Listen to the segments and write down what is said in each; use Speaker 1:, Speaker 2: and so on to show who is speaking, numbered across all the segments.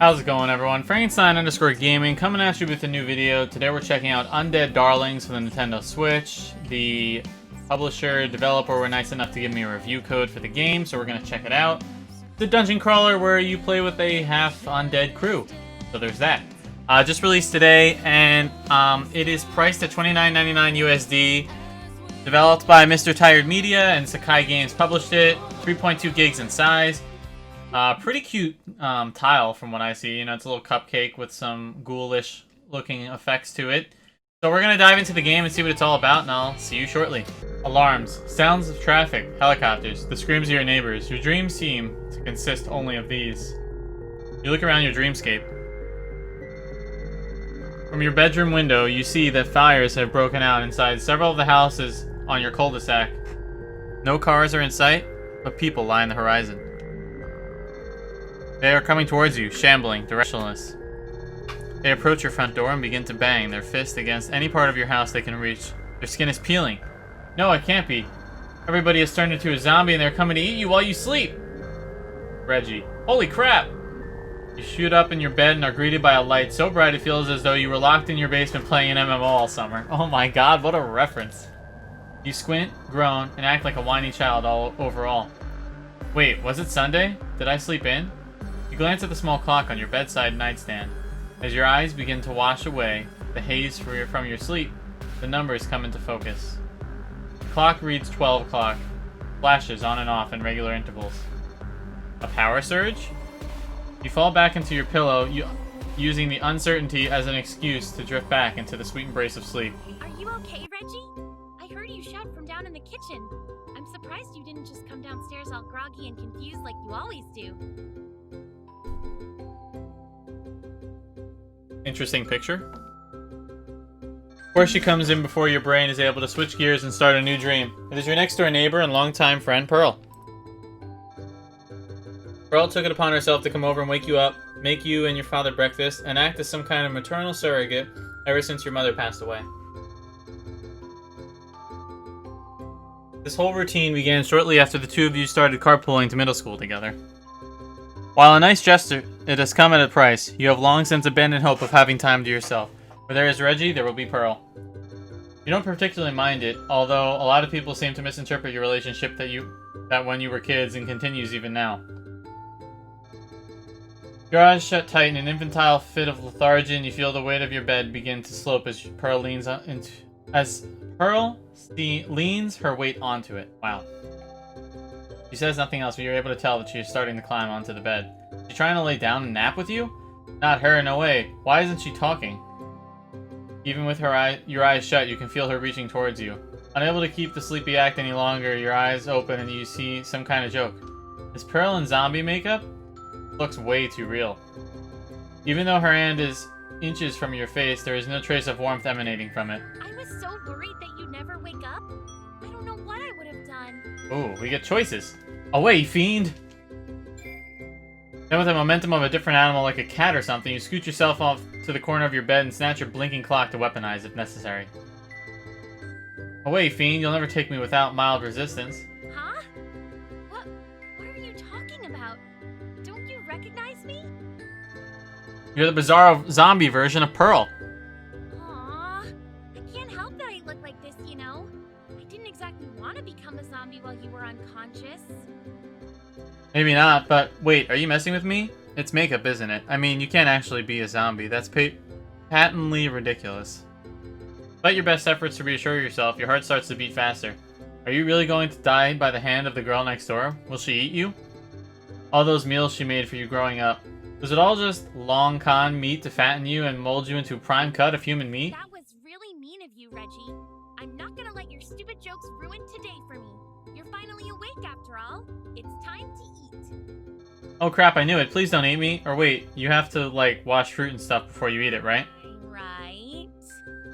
Speaker 1: How's it going, everyone? Frankenstein_gaming coming at you with a new video. Today we're checking out Undead Darlings for the Nintendo Switch. The publisher, developer were nice enough to give me a review code for the game, so we're going to check it out. The dungeon crawler where you play with a half undead crew. So there's that. Just released today, and it is priced at $29.99 USD. Developed by Mr. Tired Media, and Sakai Games published it. 3.2 gigs in size. Pretty cute tile from what I see. You know, it's a little cupcake with some ghoulish looking effects to it. So we're going to dive into the game and see what it's all about, and I'll see you shortly. Alarms, sounds of traffic, helicopters, the screams of your neighbors. Your dreams seem to consist only of these. You look around your dreamscape. From your bedroom window, you see that fires have broken out inside several of the houses on your cul-de-sac. No cars are in sight, but people lie on the horizon. They are coming towards you, shambling, directionless. They approach your front door and begin to bang their fist against any part of your house they can reach. Their skin is peeling. No, it can't be. Everybody has turned into a zombie and they're coming to eat you while you sleep. Reggie. Holy crap! You shoot up in your bed and are greeted by a light so bright it feels as though you were locked in your basement playing an MMO all summer. Oh my god, what a reference. You squint, groan, and act like a whiny child overall. Wait, was it Sunday? Did I sleep in? You glance at the small clock on your bedside nightstand. As your eyes begin to wash away the haze from your sleep, the numbers come into focus. The clock reads 12 o'clock, flashes on and off in regular intervals. A power surge? You fall back into your pillow, using the uncertainty as an excuse to drift back into the sweet embrace of sleep.
Speaker 2: Are you okay, Reggie? I heard you shout from down in the kitchen. I'm surprised you didn't just come downstairs all groggy and confused like you always do.
Speaker 1: Interesting picture. Of course, she comes in before your brain is able to switch gears and start a new dream. It is your next door neighbor and longtime friend, Pearl. Pearl took it upon herself to come over and wake you up, make you and your father breakfast, and act as some kind of maternal surrogate ever since your mother passed away. This whole routine began shortly after the two of you started carpooling to middle school together. While a nice gesture, it has come at a price. You have long since abandoned hope of having time to yourself. Where there is Reggie, there will be Pearl. You don't particularly mind it, although a lot of people seem to misinterpret your relationship that when you were kids and continues even now. Your eyes shut tight in an infantile fit of lethargy, and you feel the weight of your bed begin to slope as Pearl leans her weight onto it. Wow. She says nothing else, but you're able to tell that she is starting to climb onto the bed. She's trying to lay down and nap with you? Not her, no way. Why isn't she talking? Even with your eyes shut, you can feel her reaching towards you. Unable to keep the sleepy act any longer, your eyes open and you see some kind of joke. Is Pearl in zombie makeup? Looks way too real. Even though her hand is inches from your face, there is no trace of warmth emanating from it.
Speaker 2: I was so worried that you'd never wake up. I don't know what I would have done.
Speaker 1: Ooh, we get choices. Away, fiend! Then with the momentum of a different animal like a cat or something, you scoot yourself off to the corner of your bed and snatch your blinking clock to weaponize if necessary. Away, fiend, you'll never take me without mild resistance.
Speaker 2: Huh? What are you talking about? Don't you recognize me?
Speaker 1: You're the bizarre zombie version of Pearl.
Speaker 2: Aww. I can't help that I look like this, you know? I didn't exactly want to become a zombie while you were unconscious.
Speaker 1: Maybe not, but wait, are you messing with me? It's makeup, isn't it? I mean, you can't actually be a zombie. That's patently ridiculous. Despite your best efforts to reassure yourself, your heart starts to beat faster. Are you really going to die by the hand of the girl next door? Will she eat you? All those meals she made for you growing up. Was it all just long con meat to fatten you and mold you into a prime cut of human meat?
Speaker 2: That was really mean of you, Reggie. I'm not gonna let your stupid jokes ruin today for me. You're finally awake after all. It's time to eat.
Speaker 1: Oh crap, I knew it. Please don't eat me. Or wait, you have to, like, wash fruit and stuff before you eat it, right?
Speaker 2: Right.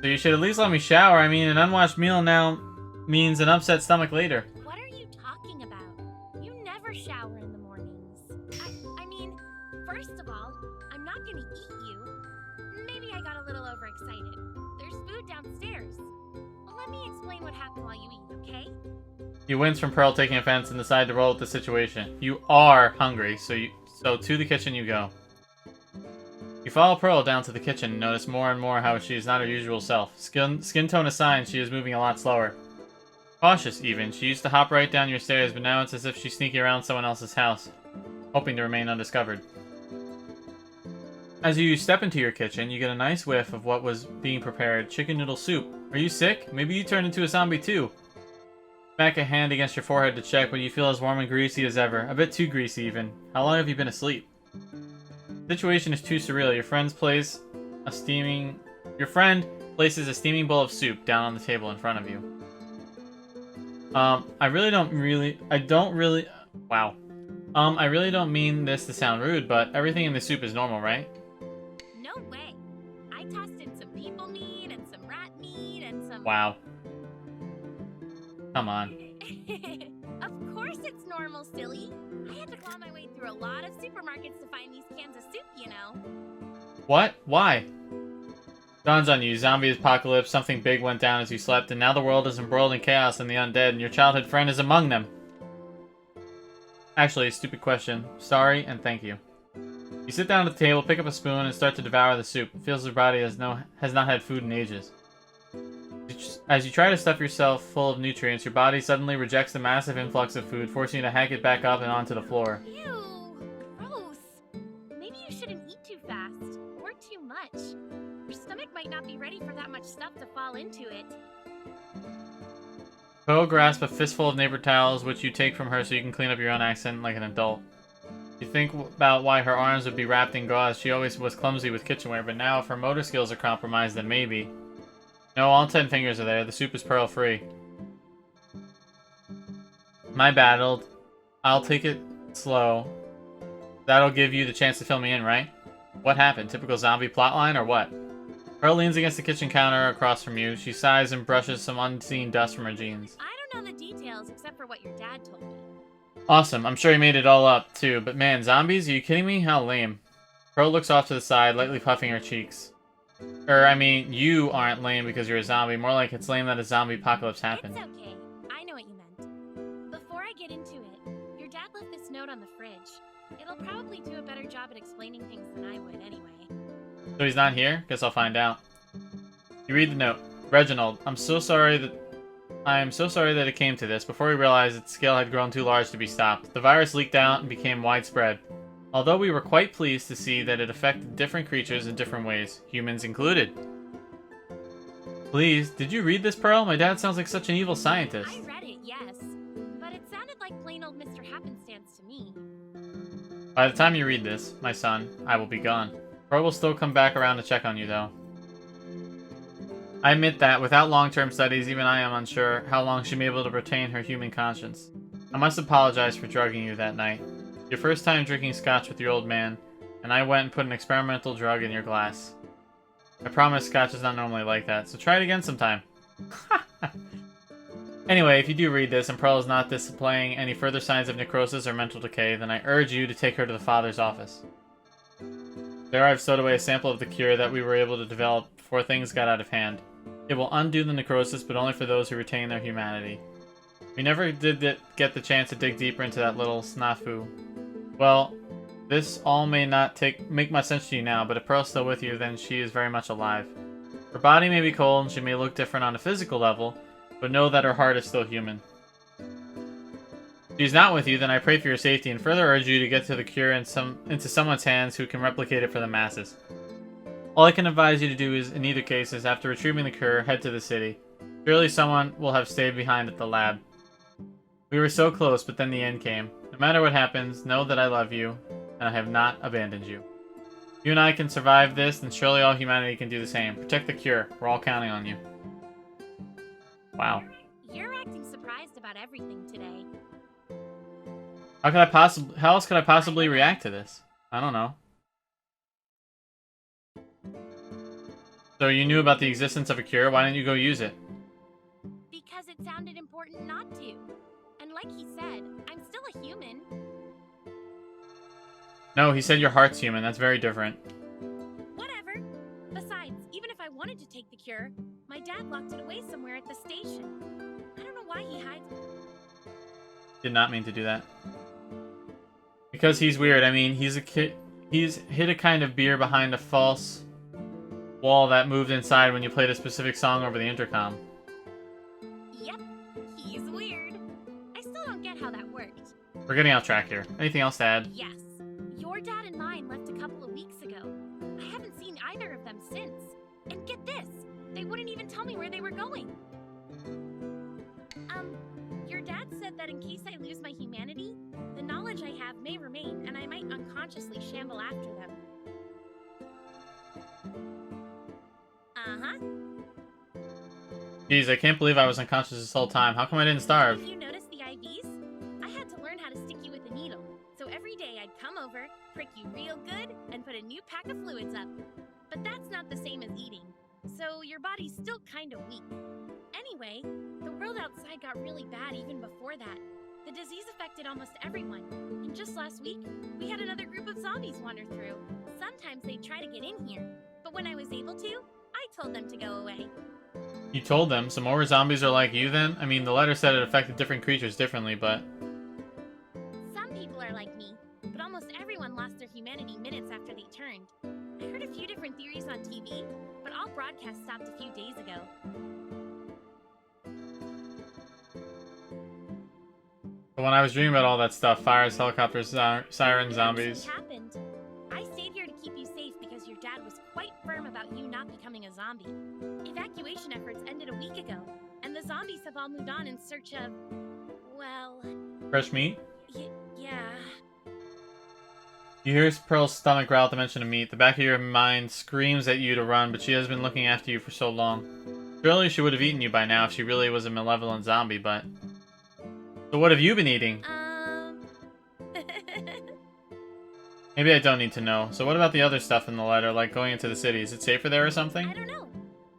Speaker 1: So you should at least let me shower. I mean, an unwashed meal now means an upset stomach later.
Speaker 2: What are you talking about? You never shower in the mornings. I mean, first of all, I'm not gonna eat you. Maybe I got a little overexcited. There's food downstairs. Let me explain what happened while you eat, okay?
Speaker 1: You wince from Pearl taking offense and decide to roll with the situation. You are hungry, so to the kitchen you go. You follow Pearl down to the kitchen and notice more and more how she is not her usual self. Skin tone aside, she is moving a lot slower. Cautious, even. She used to hop right down your stairs, but now it's as if she's sneaking around someone else's house, hoping to remain undiscovered. As you step into your kitchen, you get a nice whiff of what was being prepared, chicken noodle soup. Are you sick? Maybe you turned into a zombie too. Smack a hand against your forehead to check, but you feel as warm and greasy as ever. A bit too greasy, even. How long have you been asleep? The situation is too surreal. Your friend places a steaming bowl of soup down on the table in front of you. I really don't mean this to sound rude, but everything in the soup is normal, right?
Speaker 2: No way. I tossed in some people meat and some rat meat and some...
Speaker 1: Wow. Come on.
Speaker 2: Of course it's normal, silly. I had to claw my way through a lot of supermarkets to find these cans of soup, you know.
Speaker 1: What? Why? Dawn's on you. Zombie apocalypse. Something big went down as you slept, and now the world is embroiled in chaos and the undead, and your childhood friend is among them. Actually, stupid question. Sorry and thank you. You sit down at the table, pick up a spoon, and start to devour the soup. It feels your body has not had food in ages. As you try to stuff yourself full of nutrients, your body suddenly rejects the massive influx of food, forcing you to hack it back up and onto the floor.
Speaker 2: Ew, gross. Maybe you shouldn't eat too fast, or too much. Your stomach might not be ready for that much stuff to fall into it.
Speaker 1: Pearl grasps a fistful of neighbor towels, which you take from her so you can clean up your own accent like an adult. You think about why her arms would be wrapped in gauze. She always was clumsy with kitchenware, but now if her motor skills are compromised, then maybe. No, all 10 fingers are there. The soup is pearl-free. My bad. I'll take it slow. That'll give you the chance to fill me in, right? What happened? Typical zombie plotline, or what? Pearl leans against the kitchen counter across from you. She sighs and brushes some unseen dust from her jeans.
Speaker 2: I don't know the details except for what your dad told me.
Speaker 1: Awesome. I'm sure he made it all up, too. But man, zombies? Are you kidding me? How lame. Pearl looks off to the side, lightly puffing her cheeks. I mean, you aren't lame because you're a zombie. More like it's lame that a zombie apocalypse happened.
Speaker 2: It's okay. I know what you meant. Before I get into it, your dad left this note on the fridge. It'll probably do a better job at explaining things than I would anyway.
Speaker 1: So he's not here? Guess I'll find out. You read the note. Reginald, I am so sorry that it came to this. Before we realized its scale had grown too large to be stopped. The virus leaked out and became widespread. Although we were quite pleased to see that it affected different creatures in different ways, humans included. Please, did you read this, Pearl? My dad sounds like such an evil scientist.
Speaker 2: I read it, yes. But it sounded like plain old Mr. Happenstance to me.
Speaker 1: By the time you read this, my son, I will be gone. Pearl will still come back around to check on you, though. I admit that, without long-term studies, even I am unsure how long she'll be able to retain her human conscience. I must apologize for drugging you that night. Your first time drinking scotch with your old man, and I went and put an experimental drug in your glass. I promise scotch is not normally like that, so try it again sometime. Anyway, if you do read this and Pearl is not displaying any further signs of necrosis or mental decay, then I urge you to take her to the father's office. There I've stowed away a sample of the cure that we were able to develop before things got out of hand. It will undo the necrosis, but only for those who retain their humanity. We never did get the chance to dig deeper into that little snafu. Well, this all may not make much sense to you now, but if Pearl's still with you, then she is very much alive. Her body may be cold and she may look different on a physical level, but know that her heart is still human. If she's not with you, then I pray for your safety and further urge you to get to the cure into someone's hands who can replicate it for the masses. All I can advise you to do is, in either case, is after retrieving the cure, head to the city. Surely someone will have stayed behind at the lab. We were so close, but then the end came. No matter what happens, know that I love you, and I have not abandoned you. You and I can survive this, and surely all humanity can do the same. Protect the cure. We're all counting on you. Wow.
Speaker 2: You're acting surprised about everything today.
Speaker 1: How else could I possibly react to this? I don't know. So you knew about the existence of a cure, why didn't you go use it?
Speaker 2: Because it sounded important not to. And like he said, I'm still a human.
Speaker 1: No, he said your heart's human, that's very different.
Speaker 2: Whatever. Besides, even if I wanted to take the cure, my dad locked it away somewhere at the station. I don't know why he hides it.
Speaker 1: Did not mean to do that. Because he's weird, I mean, he's He's hid a kind of beer behind a false wall that moved inside when you played a specific song over the intercom.
Speaker 2: Yep, he's weird. I still don't get how that worked.
Speaker 1: We're getting off track here. Anything else to add?
Speaker 2: Yes, your dad and mine left a couple of weeks ago. I haven't seen either of them since. And get this, they wouldn't even tell me where they were going. Your dad said that in case I lose my humanity, the knowledge I have may remain, and I might unconsciously shamble after them. Uh-huh.
Speaker 1: Geez, I can't believe I was unconscious this whole time. How come I didn't starve?
Speaker 2: Have you noticed the IVs? I had to learn how to stick you with a needle. So every day I'd come over, prick you real good, and put a new pack of fluids up. But that's not the same as eating. So your body's still kind of weak. Anyway, the world outside got really bad even before that. The disease affected almost everyone. And just last week, we had another group of zombies wander through. Sometimes they'd try to get in here. But when I was able to, I told them to go away.
Speaker 1: You told them? So more zombies are like you then? I mean, the letter said it affected different creatures differently, but...
Speaker 2: Some people are like me, but almost everyone lost their humanity minutes after they turned. I heard a few different theories on TV, but all broadcasts stopped a few days ago.
Speaker 1: But when I was dreaming about all that stuff, fires, helicopters, sirens, zombies...
Speaker 2: Happened. I stayed here to keep you safe because your dad was quite firm about you not becoming a zombie. Evacuation efforts ended a week ago, and the zombies have all moved on in search of... well...
Speaker 1: Fresh meat?
Speaker 2: Yeah...
Speaker 1: You hear Pearl's stomach growl at the mention of meat. The back of your mind screams at you to run, but she has been looking after you for so long. Surely she would have eaten you by now if she really was a malevolent zombie, but... So what have you been eating? Maybe I don't need to know. So what about the other stuff in the letter, like going into the city? Is it safer there or something?
Speaker 2: I don't know.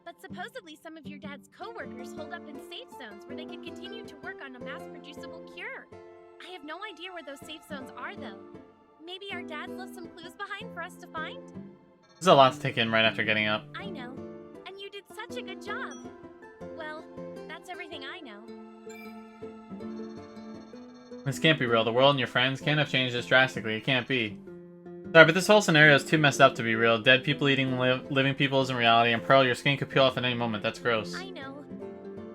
Speaker 2: But supposedly some of your dad's co-workers hold up in safe zones where they can continue to work on a mass-producible cure. I have no idea where those safe zones are, though. Maybe our dads left some clues behind for us to find?
Speaker 1: There's a lot to take in right after getting up.
Speaker 2: I know. And you did such a good job. Well, that's everything I know.
Speaker 1: This can't be real. The world and your friends can't have changed this drastically. It can't be. Sorry, but this whole scenario is too messed up to be real. Dead people eating living people isn't reality, and Pearl, your skin could peel off at any moment. That's gross.
Speaker 2: I know.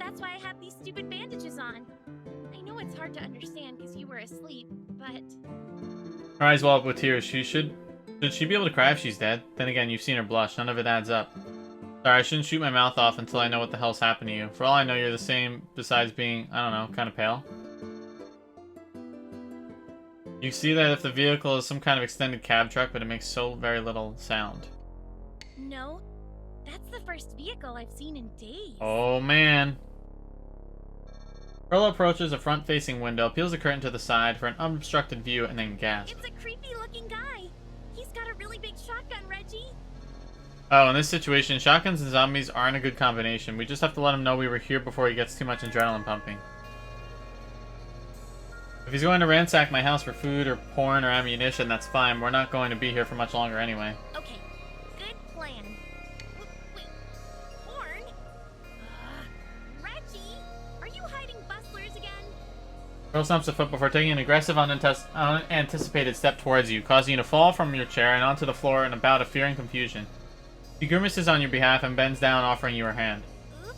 Speaker 2: That's why I have these stupid bandages on. I know it's hard to understand because you were asleep, but...
Speaker 1: Her eyes well up with tears. Should she be able to cry if she's dead? Then again, you've seen her blush. None of it adds up. Sorry, I shouldn't shoot my mouth off until I know what the hell's happened to you. For all I know, you're the same, besides being, I don't know, kind of pale. You see that if the vehicle is some kind of extended cab truck, but it makes so very little sound.
Speaker 2: No, that's the first vehicle I've seen in days.
Speaker 1: Oh, man. Pearl approaches a front-facing window, peels the curtain to the side for an unobstructed view, and then gasps.
Speaker 2: It's a creepy-looking guy. He's got a really big shotgun, Reggie.
Speaker 1: Oh, in this situation, shotguns and zombies aren't a good combination. We just have to let him know we were here before he gets too much adrenaline pumping. If he's going to ransack my house for food or porn or ammunition, that's fine. We're not going to be here for much longer anyway.
Speaker 2: Okay, good plan. Wait, porn? Reggie, are you hiding bustlers again?
Speaker 1: Pearl stumps a foot before taking an aggressive, unanticipated step towards you, causing you to fall from your chair and onto the floor in a bout of fear and confusion. She grimaces on your behalf and bends down, offering you her hand.
Speaker 2: Oops.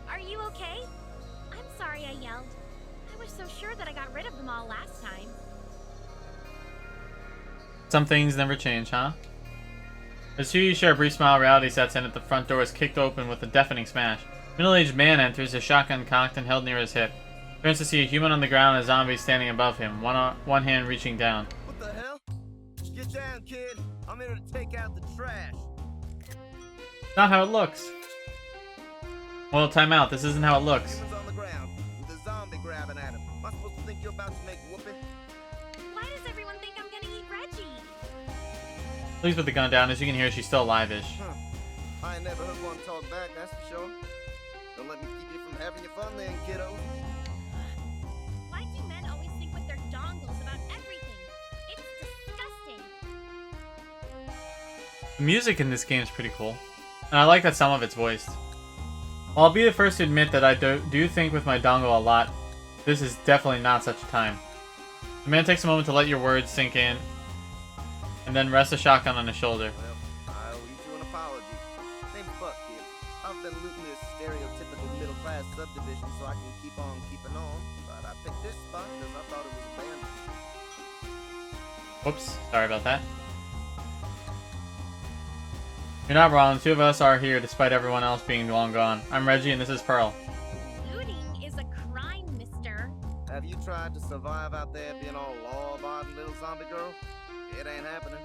Speaker 2: Are you okay? I'm sorry I yelled. I was so sure that I got rid of them all last time.
Speaker 1: Some things never change, huh? As two of you share a brief smile, reality sets in at the front door is kicked open with a deafening smash. A middle-aged man enters, his shotgun cocked and held near his hip. Turns to see a human on the ground and a zombie standing above him, one hand reaching down.
Speaker 3: What the hell? Get down, kid. I'm here to take out the trash.
Speaker 1: Not how it looks. Well, time out. This isn't how it looks.
Speaker 3: Human's on the ground with a zombie grabbing at him. Am I supposed to think you're about to make whooping?
Speaker 2: Why does everyone think I'm gonna eat Reggie?
Speaker 1: Please put the gun down. As you can hear, she's still alive-ish.
Speaker 3: Huh. I ain't never heard one talk back, that's for sure. Don't let me keep you from having your fun then, kiddo.
Speaker 2: Why do men always think with their dongles about everything? It's disgusting.
Speaker 1: The music in this game is pretty cool. And I like that some of it's voiced. Well, I'll be the first to admit that I do think with my dongle a lot. This is definitely not such a time. The man takes a moment to let your words sink in, and and then rests a shotgun on his shoulder.
Speaker 3: Well, I owe you two an apology. Name's Buck, kid. I've been looting this stereotypical middle-class subdivision so I can keep on keeping on, but I picked this spot because I thought it was abandoned.
Speaker 1: Whoops, sorry about that. You're not wrong, the two of us are here despite everyone else being long gone. I'm Reggie and this is Pearl.
Speaker 2: Looting is a crime, mister.
Speaker 3: Have you tried to survive out there being all law-abiding, little zombie girl? It ain't happening.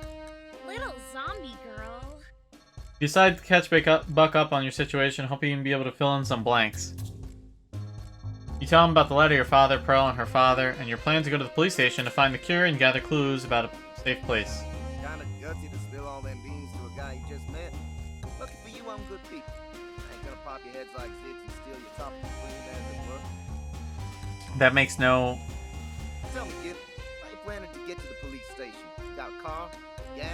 Speaker 2: Little zombie girl.
Speaker 1: You decide to catch Buck up on your situation, hoping you can be able to fill in some blanks. You tell him about the letter your father, Pearl, and her father, and your plan to go to the police station to find the cure and gather clues about a safe place.
Speaker 3: Kinda gutsy to spill all them beans to a guy you just met. Lucky for you, I'm good people. I ain't gonna pop your heads like zigs and steal your top of the screen as it were.
Speaker 1: That makes no...
Speaker 3: Tell me, kid, how you planning to get to the police station? Got a car? Gas?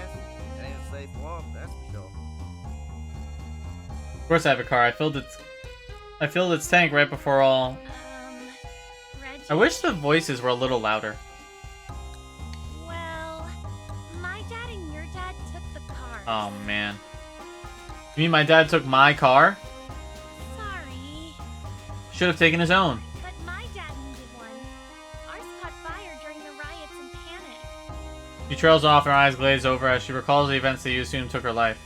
Speaker 3: It ain't a safe walk, that's for sure.
Speaker 1: Of course I have a car. I filled its tank right before all...
Speaker 2: Reggie?
Speaker 1: I wish the voices were a little louder.
Speaker 2: Well, my dad and your dad took the car.
Speaker 1: Oh, man. You mean my dad took my car?
Speaker 2: Sorry,
Speaker 1: Should have taken his own.
Speaker 2: but my dad needed one. Ours caught fire during the riots and panic.
Speaker 1: She trails off, her eyes glaze over as she recalls the events that you assume took her life.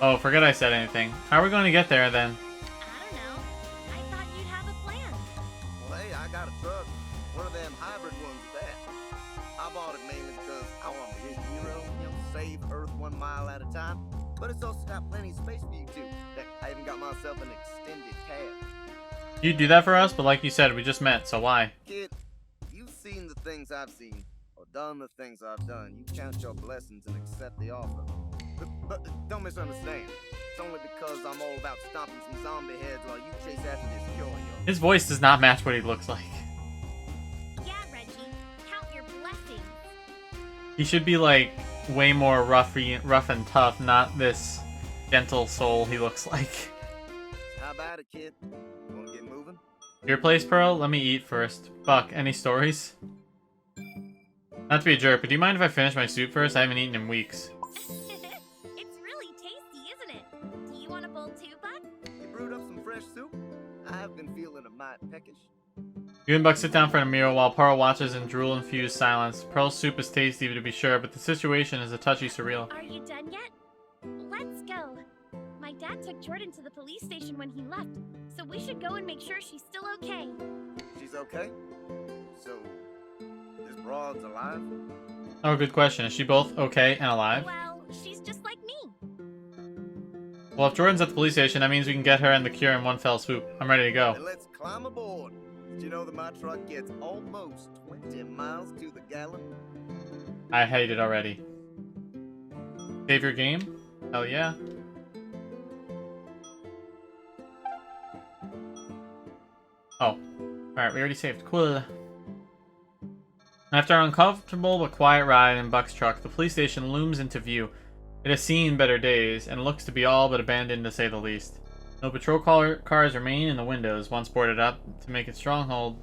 Speaker 1: Oh, forget I said anything. How are we going to get there, then?
Speaker 2: I don't know. I thought you'd have a plan.
Speaker 3: Well, hey, I got a truck. One of them hybrid ones at that. I bought it mainly because I want to be a hero, save Earth 1 mile at a time. But it's also got plenty of space for you too. Heck, I even got myself an extended cab.
Speaker 1: You'd do that for us, but like you said, we just met, so why?
Speaker 3: Kid, you've seen the things I've seen, or done the things I've done. You count your blessings and accept the offer. But don't misunderstand. It's only because I'm all about stomping some zombie heads while you chase after this cure, yo.
Speaker 1: His voice does not match what he looks like.
Speaker 2: Yeah, Reggie. Count your blessings.
Speaker 1: He should be like way more rough and tough, not this gentle soul he looks like.
Speaker 3: How about it, kid? Wanna get moving?
Speaker 1: Your place, Pearl? Let me eat first. Buck, any stories? Not to be a jerk, but do you mind if I finish my soup first? I haven't eaten in weeks.
Speaker 2: It's really tasty, isn't it? Do you want a bowl too, Buck?
Speaker 3: You brewed up some fresh soup? I have been feeling a mite peckish.
Speaker 1: You and Buck sit down for a meal while Pearl watches in drool-infused silence. Pearl's soup is tasty, to be sure, but the situation is a touchy surreal.
Speaker 2: Are you done yet? Let's go. My dad took Jordan to the police station when he left, so we should go and make sure she's still okay.
Speaker 3: She's okay? So, this broad's alive?
Speaker 1: Oh, good question. Is she both okay and alive?
Speaker 2: Well, she's just like me.
Speaker 1: Well, if Jordan's at the police station, that means we can get her and the cure in one fell swoop. I'm ready to go.
Speaker 3: Then let's climb aboard. Did you know that my truck gets almost 20 miles to the gallon?
Speaker 1: I hate it already. Save your game? Hell yeah. Oh. Alright, we already saved. Cool. After an uncomfortable but quiet ride in Buck's truck, the police station looms into view. It has seen better days, and looks to be all but abandoned to say the least. No patrol cars remain in the windows, once boarded up to make its stronghold,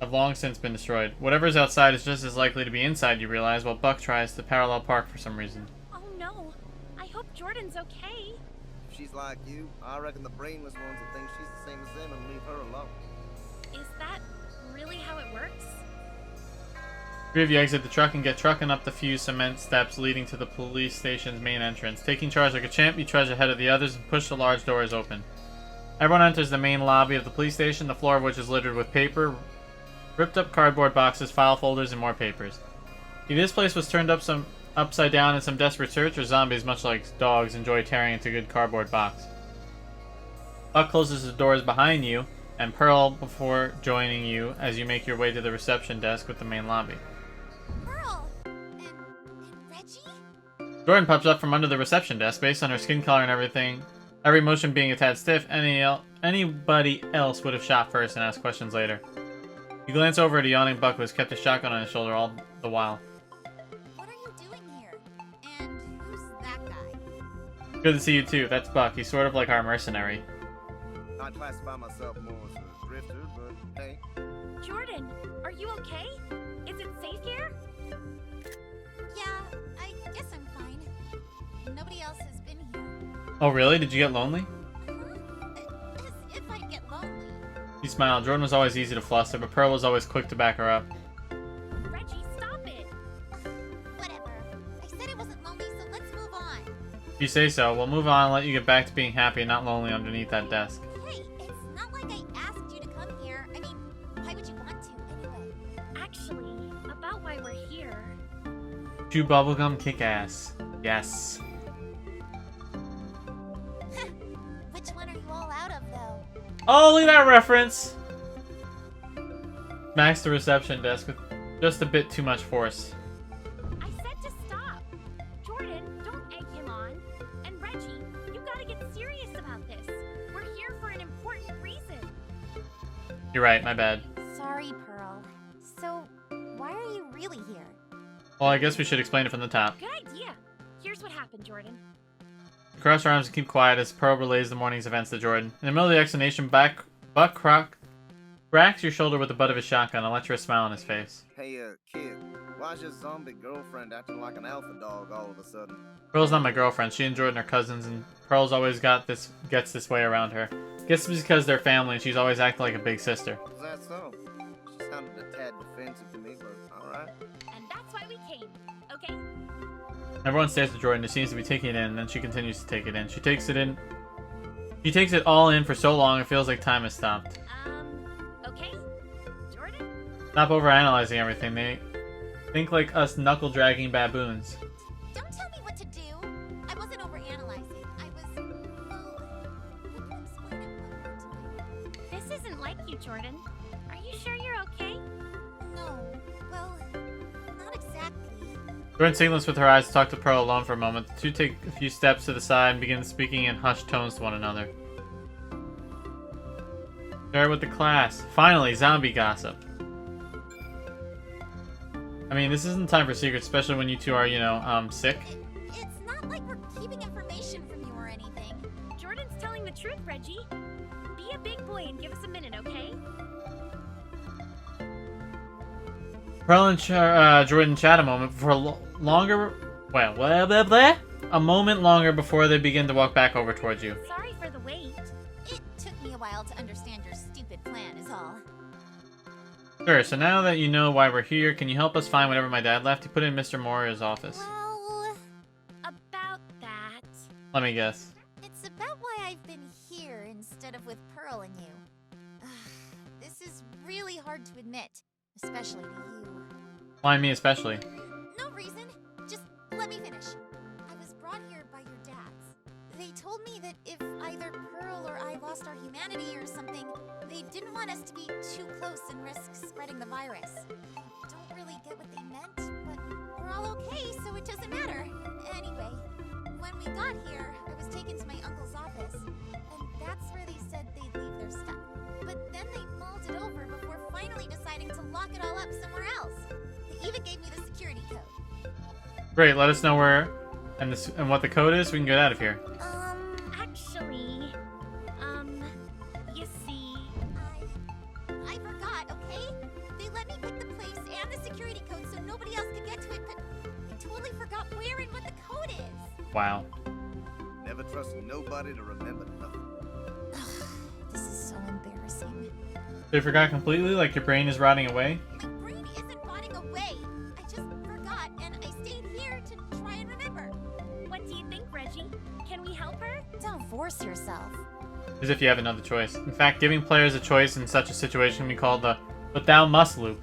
Speaker 1: have long since been destroyed. Whatever's outside is just as likely to be inside, you realize, while Buck tries to parallel park for some reason.
Speaker 2: Oh no. I hope Jordan's okay.
Speaker 3: If she's like you, I reckon the brainless ones will think she's the same as them and leave her alone.
Speaker 2: Is that really how it works?
Speaker 1: Three of you exit the truck and get trucking up the few cement steps leading to the police station's main entrance. Taking charge like a champ, you trudge ahead of the others and push the large doors open. Everyone enters the main lobby of the police station, the floor of which is littered with paper, ripped up cardboard boxes, file folders, and more papers. Either this place was turned upside down in some desperate search, or zombies, much like dogs, enjoy tearing into a good cardboard box. Buck closes the doors behind you, and Pearl before joining you as you make your way to the reception desk with the main lobby.
Speaker 2: Pearl! And Reggie?
Speaker 1: Jordan pops up from under the reception desk. Based on her skin color and everything, every motion being a tad stiff, anybody else would have shot first and asked questions later. You glance over at a yawning Buck who has kept a shotgun on his shoulder all the while.
Speaker 4: What are you doing here? And who's that guy?
Speaker 1: Good to see you too. That's Buck. He's sort of like our mercenary.
Speaker 3: I'd classify myself more as a drifter, but hey.
Speaker 2: Jordan, are you okay? Is it safe here?
Speaker 4: Yeah, I guess I'm fine. Nobody else has been here.
Speaker 1: Oh, really? Did you get lonely?
Speaker 4: As if I get lonely.
Speaker 1: He smiled. Jordan was always easy to fluster, but Pearl was always quick to back her up.
Speaker 2: Reggie, stop it.
Speaker 4: Whatever. I said I wasn't lonely, so let's move on.
Speaker 1: If you say so, we'll move on and let you get back to being happy and not lonely underneath that desk.
Speaker 4: Hey, it's not like I asked you to come here. I mean, why would you want to anyway?
Speaker 2: Actually, about why we're here.
Speaker 1: Chew bubblegum, kick ass. Yes.
Speaker 4: Which one are you all out of, though?
Speaker 1: Oh, look at that reference! Max the reception desk with just a bit too much force.
Speaker 2: I said to stop. Jordan, don't egg him on. And Reggie, you gotta get serious about this. We're here for an important reason.
Speaker 1: You're right, my bad.
Speaker 4: Sorry, Pearl. So, why are you really here?
Speaker 1: Well, I guess we should explain it from the top.
Speaker 2: Good idea. Here's what happened, Jordan.
Speaker 1: Cross your arms and keep quiet as Pearl relays the morning's events to Jordan. In the middle of the explanation, Buck cracks your shoulder with the butt of his shotgun, a lecherous smile on his face.
Speaker 3: Hey, kid, why's your zombie girlfriend acting like an alpha dog all of a sudden?
Speaker 1: Pearl's not my girlfriend. She and Jordan are cousins, and Pearl's always gets this way around her. Guess it's because they're family, and she's always acted like a big sister.
Speaker 3: Is that so? She sounded a tad defensive to me, but alright.
Speaker 2: And that's why we came. Okay?
Speaker 1: Everyone stares at Jordan, who seems to be taking it in, and then she continues to take it in. She takes it in. She takes it all in for so long, it feels like time has stopped.
Speaker 2: Okay? Jordan?
Speaker 1: Stop overanalyzing everything. They think like us knuckle-dragging baboons.
Speaker 4: Don't tell me what to do. I wasn't overanalyzing. I was, well, how can I explain it one more time?
Speaker 2: This isn't like you, Jordan. Are you sure you're okay?
Speaker 4: No, well, not exactly.
Speaker 1: Jordan signals with her eyes to talk to Pearl alone for a moment. The two take a few steps to the side and begin speaking in hushed tones to one another. Share with the class. Finally, zombie gossip. I mean, this isn't time for secrets, especially when you two are, you know, sick.
Speaker 4: It's not like we're keeping information from you or anything.
Speaker 2: Jordan's telling the truth, Reggie. Be a big boy and give us a minute, okay?
Speaker 1: Pearl and Jordan chat a moment before a moment longer before they begin to walk back over towards you.
Speaker 2: Sorry for the wait.
Speaker 4: It took me a while to understand your stupid plan, is all.
Speaker 1: Sure, so now that you know why we're here, can you help us find whatever my dad left? He put it in Mr. Moria's office.
Speaker 4: Well,
Speaker 2: About that.
Speaker 1: Let me guess.
Speaker 4: it's about why I've been here instead of with Pearl and you. This is really hard to admit, especially to you.
Speaker 1: Why me especially?
Speaker 4: No reason. Just let me finish. I was brought here by your dads. They told me that if either Pearl or I lost our humanity or something, they didn't want us to be too close and risk spreading the virus. I don't really get what they meant, but we're all okay, so it doesn't matter. Anyway, when we got here, I was taken to my uncle's office, and that's where they said they'd leave their stuff. But then they mulled it over before finally deciding to lock it all up somewhere else. They even gave me the security code.
Speaker 1: Great, let us know where and what the code is so we can get out of here.
Speaker 2: Actually, you see...
Speaker 4: I forgot, okay? They let me pick the place and the security code so nobody else could get to it, but I totally forgot where and what the code is.
Speaker 1: Wow.
Speaker 3: Never trust nobody to remember nothing.
Speaker 4: This is so embarrassing.
Speaker 1: They forgot completely, like your brain is rotting away?
Speaker 4: My brain isn't rotting away. I just forgot, and I stayed here to try and remember.
Speaker 2: What do you think, Reggie? Can we help her?
Speaker 4: Don't force yourself.
Speaker 1: As if you have another choice. In fact, giving players a choice in such a situation can be called the "but thou must" loop.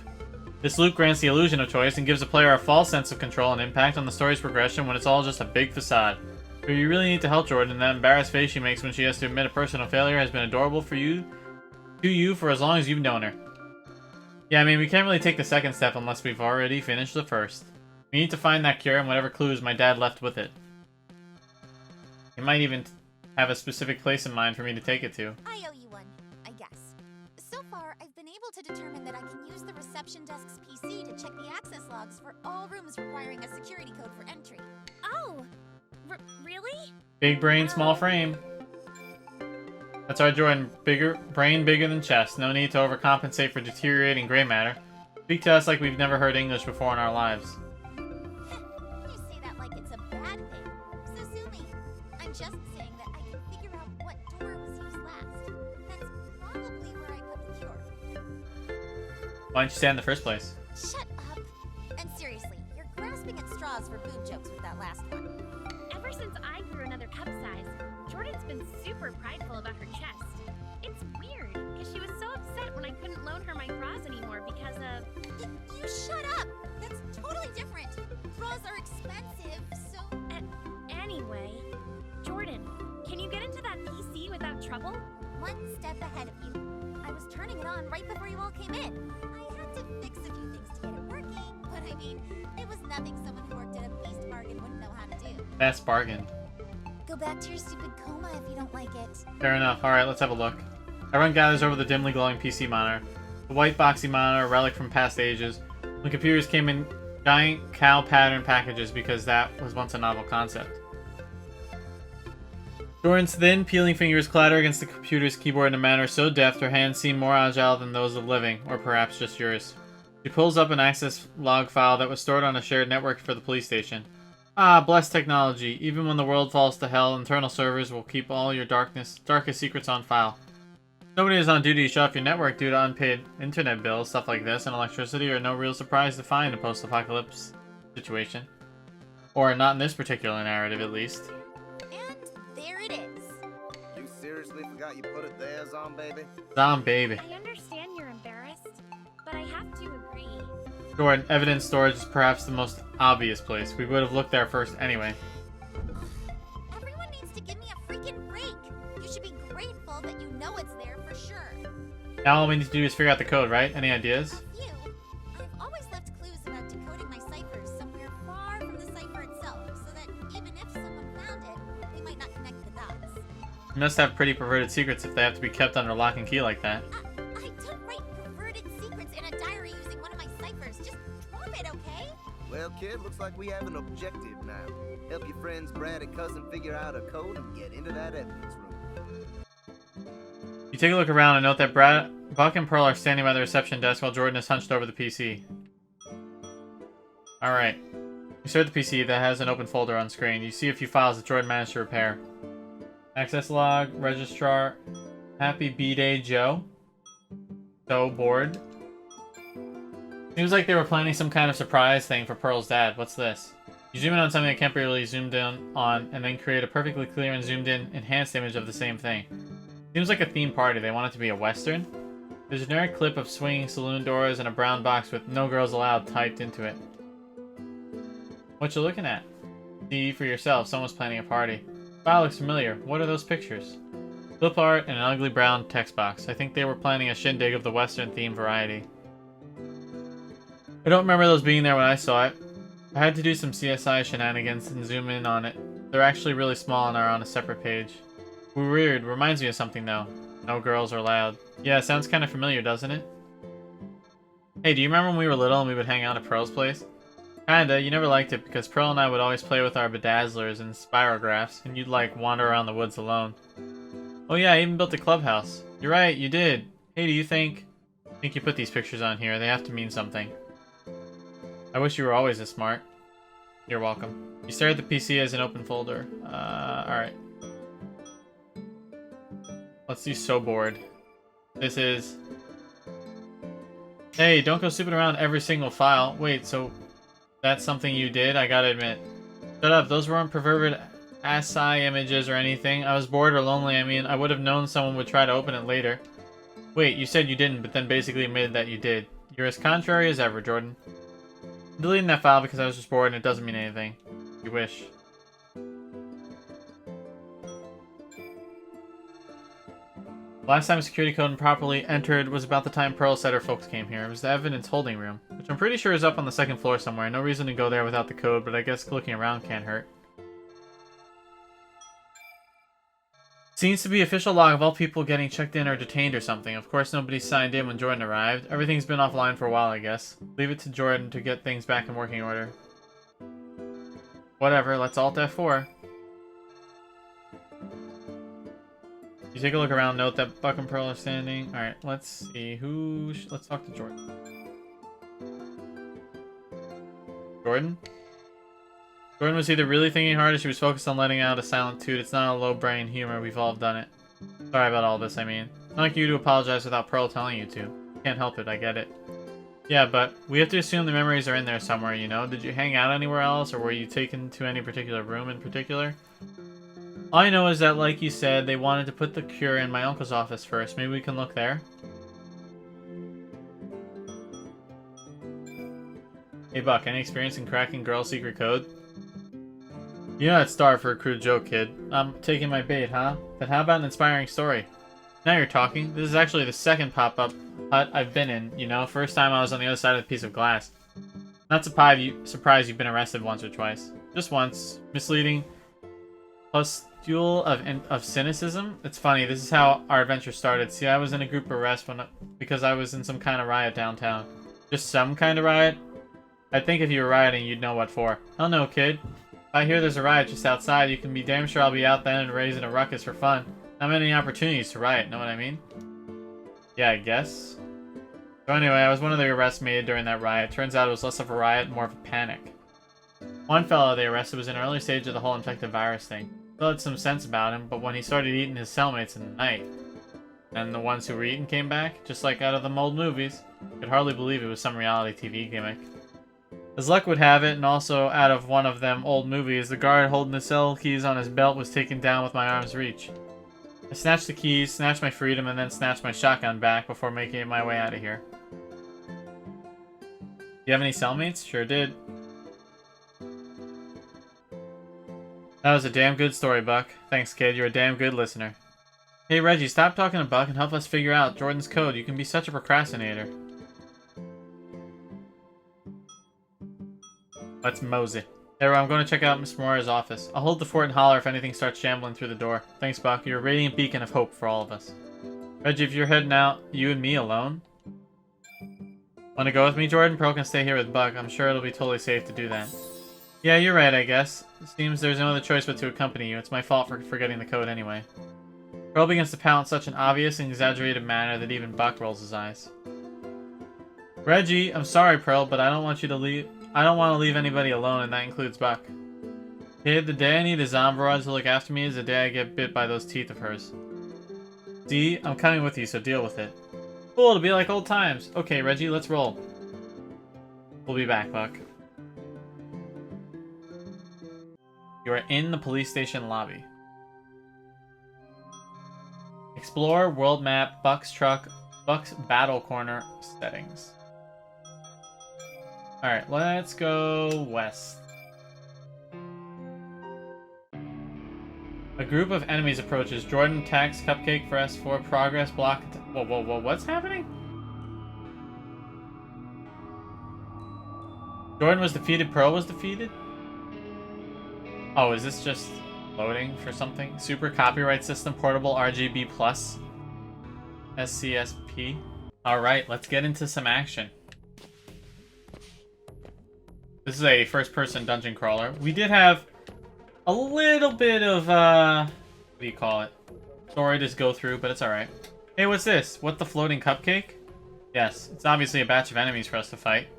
Speaker 1: This loop grants the illusion of choice and gives the player a false sense of control and impact on the story's progression when it's all just a big facade. But you really need to help Jordan, and that embarrassed face she makes when she has to admit a personal failure has been adorable to you for as long as you've known her. Yeah, I mean, we can't really take the second step unless we've already finished the first. We need to find that cure and whatever clues my dad left with it. He might even have a specific place in mind for me to take it to.
Speaker 4: I owe you one, I guess. So far, I've been able to determine that I can use the reception desk's PC to check the access logs for all rooms requiring a security code for entry.
Speaker 2: Oh! Really?
Speaker 1: Big brain, small frame. That's right, Jordan. Brain bigger than chest. No need to overcompensate for deteriorating gray matter. Speak to us like we've never heard English before in our lives.
Speaker 4: You say that like it's just saying that I can figure out what door was used last. That's probably where I put the cure.
Speaker 1: Why didn't you say it in the first place?
Speaker 4: Shut up. And seriously, you're grasping at straws for boob jokes with that last one.
Speaker 2: Ever since I grew another cup size, Jordan's been super prideful about her chest. It's weird, because she was so upset when I couldn't loan her my bras anymore because of...
Speaker 4: You shut up! That's totally different. Bras are expensive, so...
Speaker 2: Anyway, Jordan, can you get into that PC without trouble?
Speaker 4: One step ahead of you. I was turning it on right before you all came in. I had to fix a few things to get it working, but I mean, it was nothing someone who worked at a Beast Bargain wouldn't know how to do.
Speaker 1: Best bargain.
Speaker 4: Go back to your stupid coma if you don't like it.
Speaker 1: Fair enough. Alright, let's have a look. Everyone gathers over the dimly glowing PC monitor. The white boxy monitor, a relic from past ages. When computers came in giant cow pattern packages because that was once a novel concept. Jordan's thin, peeling fingers clatter against the computer's keyboard in a manner so deft her hands seem more agile than those of living, or perhaps just yours. She pulls up an access log file that was stored on a shared network for the police station. Ah, blessed technology. Even when the world falls to hell, internal servers will keep all your darkest secrets on file. Nobody is on duty to shut off your network due to unpaid internet bills, stuff like this, and electricity are no real surprise to find in a post-apocalypse situation. Or not in this particular narrative, at least.
Speaker 4: And there it is.
Speaker 3: You seriously forgot you put it there, Zombaby?
Speaker 1: Zombaby.
Speaker 2: I understand you're embarrassed, but I have to agree.
Speaker 1: Jordan, evidence storage is perhaps the most obvious place. We would have looked there first anyway.
Speaker 4: Everyone needs to give me a freaking break. You should be grateful that you know it's there for sure.
Speaker 1: Now all we need to do is figure out the code, right? Any ideas?
Speaker 4: You. I've always left clues about decoding my ciphers somewhere far from the cipher itself, so that even if someone found it, they might not connect the dots.
Speaker 1: You must have pretty perverted secrets if they have to be kept under lock and key like that.
Speaker 4: I don't write perverted secrets in a diary using one of my ciphers. Just drop it, okay?
Speaker 3: Well, kid, looks like we have an objective now. Help your friends Brad and Cousin figure out a code and get into that evidence room.
Speaker 1: You take a look around and note that Buck and Pearl are standing by the reception desk while Jordan is hunched over the PC. Alright. You start the PC that has an open folder on screen. You see a few files that Jordan managed to repair. Access log, registrar, Happy B-Day Joe. So bored. Seems like they were planning some kind of surprise thing for Pearl's dad. What's this? You zoom in on something that can't be really zoomed in on, and then create a perfectly clear and zoomed in enhanced image of the same thing. Seems like a theme party. They want it to be a western. There's a generic clip of swinging saloon doors and a brown box with "No Girls Allowed" typed into it. What you looking at? See for yourself. Someone's planning a party. Wow, looks familiar. What are those pictures? Clip art and an ugly brown text box. I think they were planning a shindig of the western theme variety. I don't remember those being there when I saw it. I had to do some CSI shenanigans and zoom in on it. They're actually really small and are on a separate page. Weird. Reminds me of something though. No girls are allowed. Yeah, sounds kind of familiar, doesn't it? Hey, do you remember when we were little and we would hang out at Pearl's place? Kinda. You never liked it because Pearl and I would always play with our bedazzlers and spirographs, and you'd like wander around the woods alone. Oh yeah, I even built a clubhouse. You're right, you did. Hey, do you think you put these pictures on here? They have to mean something. I wish you were always this smart. You're welcome. You stare at the PC as an open folder. Alright. Let's do So Bored. This is... Hey, don't go snooping around every single file. Wait, so that's something you did? I gotta admit. Shut up, those weren't perverted assai images or anything. I was bored or lonely. I mean, I would have known someone would try to open it later. Wait, you said you didn't, but then basically admitted that you did. You're as contrary as ever, Jordan. I'm deleting that file because I was just bored and it doesn't mean anything. You wish. Last time a security code improperly entered was about the time Pearl said her folks came here. It was the evidence holding room, which I'm pretty sure is up on the second floor somewhere. No reason to go there without the code, but I guess looking around can't hurt. Seems to be official log of all people getting checked in or detained or something. Of course, nobody signed in when Jordan arrived. Everything's been offline for a while, I guess. Leave it to Jordan to get things back in working order. Whatever, let's Alt F4. You take a look around, note that Buck and Pearl are standing. Alright, let's see who... Let's talk to Jordan. Jordan? Jordan was either really thinking hard or she was focused on letting out a silent toot. It's not a low brain humor. We've all done it. Sorry about all this, I mean. It's not like you to apologize without Pearl telling you to. Can't help it, I get it. Yeah, but we have to assume the memories are in there somewhere, you know? Did you hang out anywhere else, or were you taken to any particular room in particular? All I know is that, like you said, they wanted to put the cure in my uncle's office first. Maybe we can look there? Hey Buck, any experience in cracking girl secret code? You know that's starved for a crude joke, kid. I'm taking my bait, huh? Then how about an inspiring story? Now you're talking. This is actually the second pop-up hut I've been in, you know? First time I was on the other side of the piece of glass. Not surprised you've been arrested once or twice. Just once. Misleading pustule of cynicism? It's funny, this is how our adventure started. See, I was in a group arrest because I was in some kind of riot downtown. Just some kind of riot? I think if you were rioting, you'd know what for. Hell no, kid. If I hear there's a riot just outside, you can be damn sure I'll be out then and raising a ruckus for fun. Not many opportunities to riot, know what I mean? Yeah, I guess. So anyway, I was one of the arrests made during that riot. Turns out it was less of a riot, more of a panic. One fellow they arrested was in an early stage of the whole infected virus thing. Still had some sense about him, but when he started eating his cellmates in the night, and the ones who were eaten came back, just like out of the old movies, could hardly believe it was some reality TV gimmick. As luck would have it, and also out of one of them old movies, the guard holding the cell keys on his belt was taken down with my arm's reach. I snatched the keys, snatched my freedom, and then snatched my shotgun back before making my way out of here. You have any cellmates? Sure did. That was a damn good story, Buck. Thanks, kid. You're a damn good listener. Hey, Reggie, stop talking to Buck and help us figure out Jordan's code. You can be such a procrastinator. Let's mosey. There, I'm going to check out Miss Mora's office. I'll hold the fort and holler if anything starts shambling through the door. Thanks, Buck. You're a radiant beacon of hope for all of us. Reggie, if you're heading out, you and me alone? Want to go with me, Jordan? Pearl can stay here with Buck. I'm sure it'll be totally safe to do that. Yeah, you're right, I guess. It seems there's no other choice but to accompany you. It's my fault for forgetting the code anyway. Pearl begins to pout in such an obvious and exaggerated manner that even Buck rolls his eyes. Reggie, I'm sorry, Pearl, but I don't want to leave anybody alone, and that includes Buck. Kid, the day I need a Zombarod to look after me is the day I get bit by those teeth of hers. See, I'm coming with you, so deal with it. Cool, it'll be like old times. Okay, Reggie, let's roll. We'll be back, Buck. You are in the police station lobby. Explore, world map, Buck's truck, Buck's battle corner, settings. Alright, let's go west. A group of enemies approaches. Jordan attacks Cupcake for S4. Progress block. Whoa, what's happening? Jordan was defeated. Pearl was defeated? Oh, is this just loading for something? Super copyright system portable RGB plus SCSP. Alright, let's get into some action. This is a first-person dungeon crawler. We did have a little bit of, what do you call it? Story to go through, but it's alright. Hey, what's this? What, the floating cupcake? Yes, it's obviously a batch of enemies for us to fight.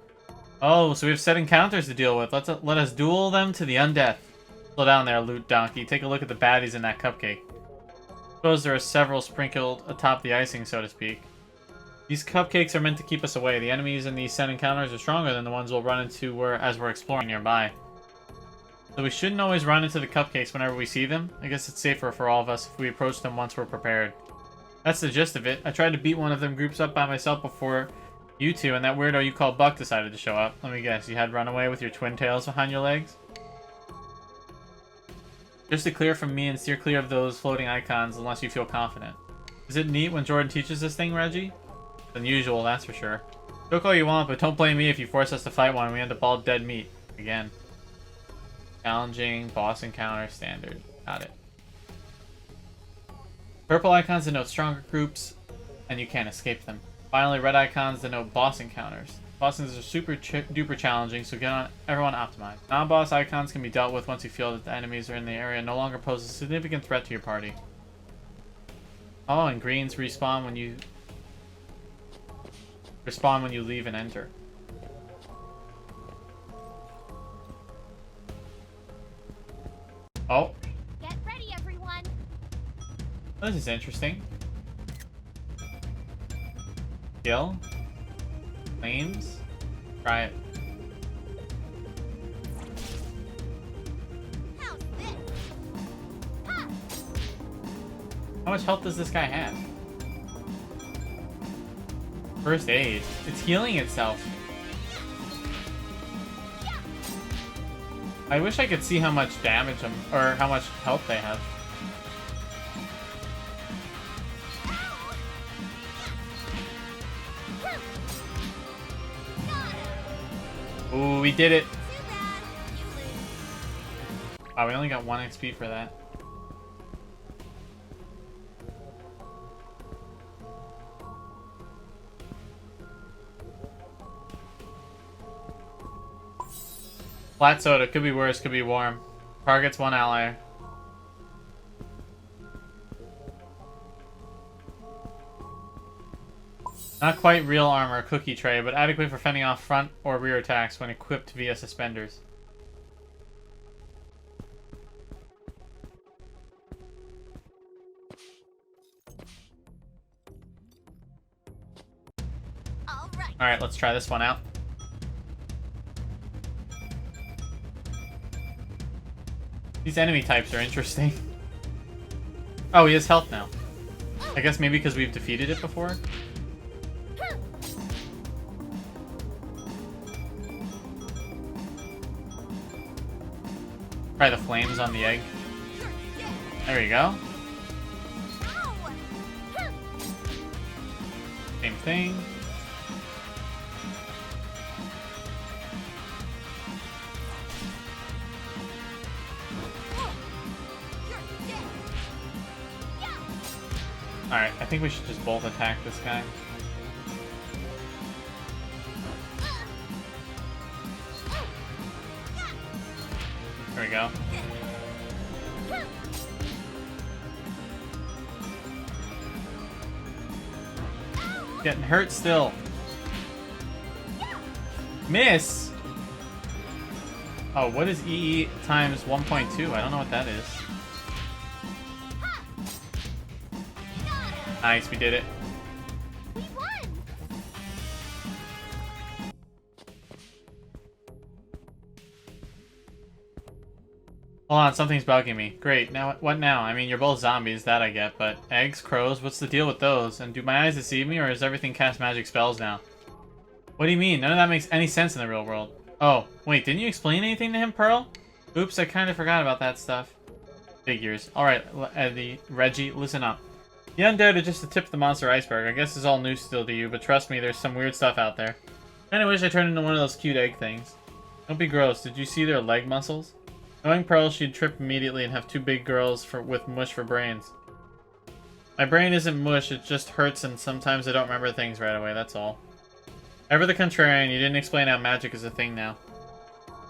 Speaker 1: Oh, so we have set encounters to deal with. Let us duel them to the undeath. Slow down there, loot donkey. Take a look at the baddies in that cupcake. Suppose there are several sprinkled atop the icing, so to speak. These cupcakes are meant to keep us away. The enemies in these set encounters are stronger than the ones we'll run into as we're exploring nearby. So we shouldn't always run into the cupcakes whenever we see them. I guess it's safer for all of us if we approach them once we're prepared. That's the gist of it. I tried to beat one of them groups up by myself before you two, and that weirdo you call Buck decided to show up. Let me guess, you had run away with your twin tails behind your legs? Just to clear from me and steer clear of those floating icons unless you feel confident. Is it neat when Jordan teaches this thing, Reggie? It's unusual, that's for sure. Joke all you want, but don't blame me if you force us to fight one and we end up all dead meat. Again. Challenging, boss encounter, standard. Got it. Purple icons denote stronger groups, and you can't escape them. Finally, red icons denote boss encounters. Bosses are super duper challenging, so get on everyone optimized. Non-boss icons can be dealt with once you feel that the enemies are in the area and no longer pose a significant threat to your party. Oh, and greens respawn when you leave and enter. Oh,
Speaker 2: Get ready, everyone.
Speaker 1: this is interesting. Kill. Flames. Try it.
Speaker 4: How's this? Ha!
Speaker 1: How much health does this guy have? First aid. It's healing itself. I wish I could see how much damage or how much health they have. Ooh, we did it.
Speaker 4: Too bad. You lose.
Speaker 1: Wow, we only got 1 XP for that. Flat soda, could be worse, could be warm. Targets 1 ally. Not quite real armor, cookie tray, but adequate for fending off front or rear attacks when equipped via suspenders.
Speaker 4: All right.
Speaker 1: Alright, let's try this one out. These enemy types are interesting. Oh, he has health now. I guess maybe because we've defeated it before? Try the flames on the egg. There we go.
Speaker 4: Ow!
Speaker 1: Same thing.
Speaker 4: You're dead. Yeah.
Speaker 1: Alright, I think we should just both attack this guy. There we go. Getting hurt still. Miss! Oh, what is EE times 1.2? I don't know what that is. Nice, we did it.
Speaker 2: We won.
Speaker 1: Hold on, something's bugging me. Great, now what now? I mean, you're both zombies, that I get, but eggs, crows, what's the deal with those? And do my eyes deceive me, or is everything cast magic spells now? What do you mean? None of that makes any sense in the real world. Oh, wait, didn't you explain anything to him, Pearl? Oops, I kind of forgot about that stuff. Figures. Alright, Reggie, listen up. The undead are just the tip of the monster iceberg. I guess it's all new still to you, but trust me, there's some weird stuff out there. Kinda wish I turned into one of those cute egg things. Don't be gross, did you see their leg muscles? Knowing Pearl, she'd trip immediately and have 2 big girls with mush for brains. My brain isn't mush, it just hurts and sometimes I don't remember things right away, that's all. Ever the contrarian, you didn't explain how magic is a thing now.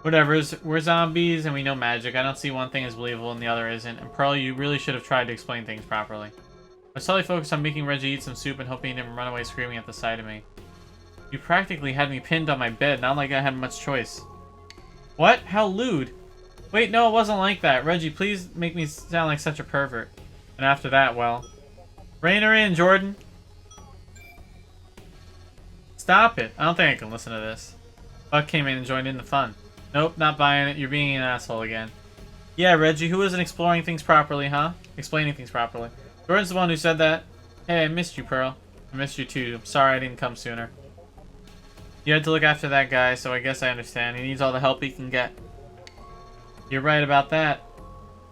Speaker 1: Whatever, we're zombies and we know magic. I don't see one thing as believable and the other isn't. And Pearl, you really should have tried to explain things properly. I was totally focused on making Reggie eat some soup and hoping he didn't run away screaming at the sight of me. You practically had me pinned on my bed, not like I had much choice. What? How lewd. Wait, no, it wasn't like that. Reggie, please make me sound like such a pervert. And after that, well... Rein her in, Jordan! Stop it. I don't think I can listen to this. Buck came in and joined in the fun. Nope, not buying it. You're being an asshole again. Yeah, Reggie, who isn't exploring things properly, huh? Explaining things properly. Jordan's the one who said that. Hey, I missed you, Pearl. I missed you too. I'm sorry I didn't come sooner. You had to look after that guy, so I guess I understand. He needs all the help he can get. You're right about that.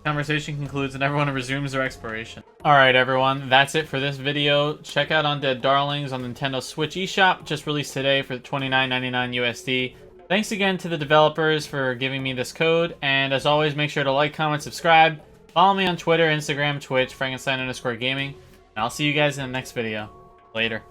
Speaker 1: Conversation concludes and everyone resumes their exploration. Alright everyone, that's it for this video. Check out Undead Darlings on Nintendo Switch eShop, just released today for $29.99 USD. Thanks again to the developers for giving me this code, and as always, make sure to like, comment, subscribe. Follow me on Twitter, Instagram, Twitch, Frankenstein_gaming, and I'll see you guys in the next video. Later.